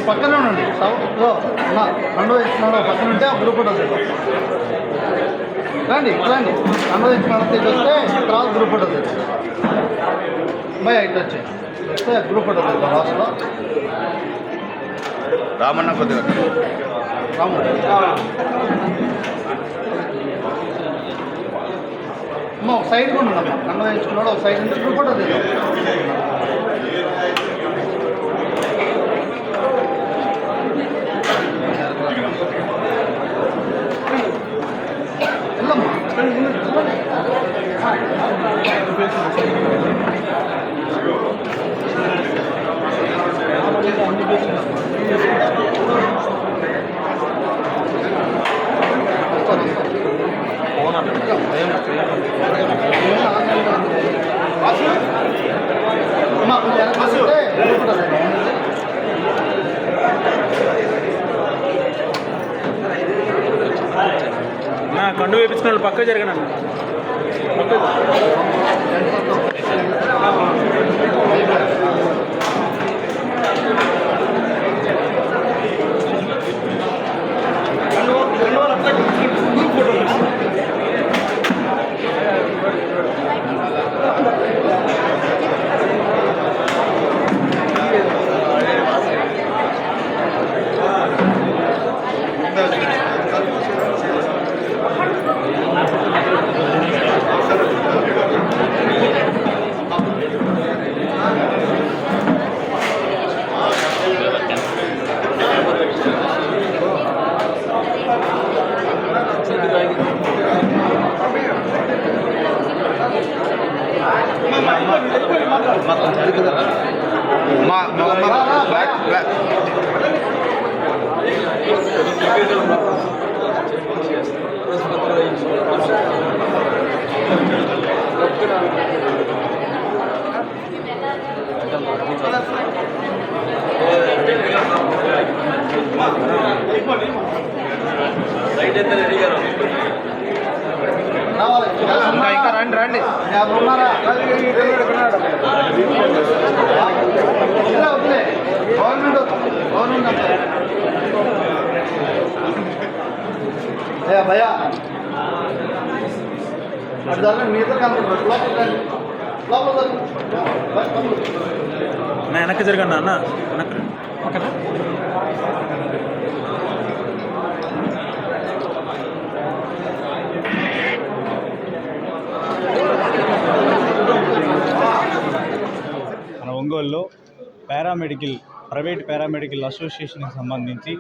పక్కనే ఉండండి. సౌత్లో అనుభవిస్తున్నాడు పక్కన ఉంటే ఆ గ్రూప్ ఉంటుంది. రండి రండి, అనుభవించిన వస్తే తర్వాత గ్రూప్ ఉంటుంది. ఇటు వచ్చి వస్తే గ్రూప్ ఉంటుంది లాస్ట్లో. రామన్న కొద్దిగా రాము ఒక సైడ్ కూడా ఉండమ్మా. అనుభవించుకున్నాడు ఒక సైడ్ నుంచి గ్రూప్ ఉంటుంది. కండు వేపించిన వాళ్ళు పక్క జరగండి. ఇంకా రండి రండి. గవర్నమెంట్ భయా అది జరగండి. మీ ఇద్దరు కనుకుంటారు. వెనక్కి జరగండి అన్న. వెనక్కి ఓకేనా? మన ఒంగోలులో ప్రైవేట్ పారామెడికల్ అసోసియేషన్కి సంబంధించి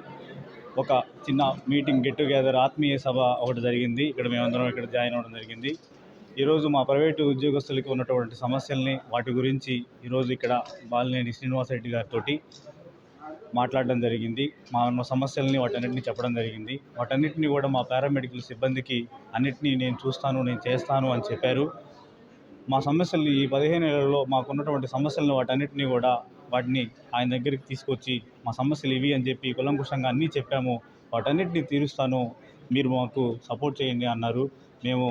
ఒక చిన్న మీటింగ్, గెట్ టుగెదర్, ఆత్మీయ సభ ఒకటి జరిగింది. ఇక్కడ మేమందరం ఇక్కడ జాయిన్ అవ్వడం జరిగింది. ఈరోజు మా ప్రైవేటు ఉద్యోగస్తులకి ఉన్నటువంటి సమస్యల్ని, వాటి గురించి ఈరోజు ఇక్కడ బాలినేని శ్రీనివాసరెడ్డి గారితో మాట్లాడడం జరిగింది. మా సమస్యల్ని వాటన్నిటిని చెప్పడం జరిగింది. వాటన్నిటిని కూడా మా పారామెడికల్ సిబ్బందికి అన్నిటినీ నేను చూస్తాను, నేను చేస్తాను అని చెప్పారు. మా సమస్యలు ఈ 15 నెలల్లో మాకున్నటువంటి సమస్యలను వాటన్నిటినీ కూడా వాటిని ఆయన దగ్గరికి తీసుకొచ్చి మా సమస్యలు ఇవి అని చెప్పి కులంకుశంగా అన్నీ చెప్పాము. వాటన్నిటిని తీరుస్తాను, మీరు మాకు సపోర్ట్ చేయండి అన్నారు. మేము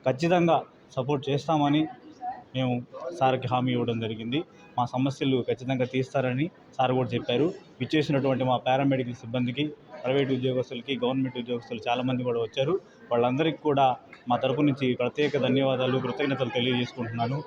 ఖచ్చితంగా సపోర్ట్ చేస్తామని మేము సార్కి హామీ ఇవ్వడం జరిగింది. మా సమస్యలు ఖచ్చితంగా తీస్తారని సార్ కూడా చెప్పారు. ఇచ్చేసినటువంటి మా పారామెడికల్ సిబ్బందికి, ప్రైవేట్ ఉద్యోగస్తులకి, గవర్నమెంట్ ఉద్యోగస్తులు చాలామంది కూడా వచ్చారు. వాళ్ళందరికీ కూడా మా తరపు నుంచి ప్రత్యేక ధన్యవాదాలు, కృతజ్ఞతలు తెలియజేసుకుంటున్నాను.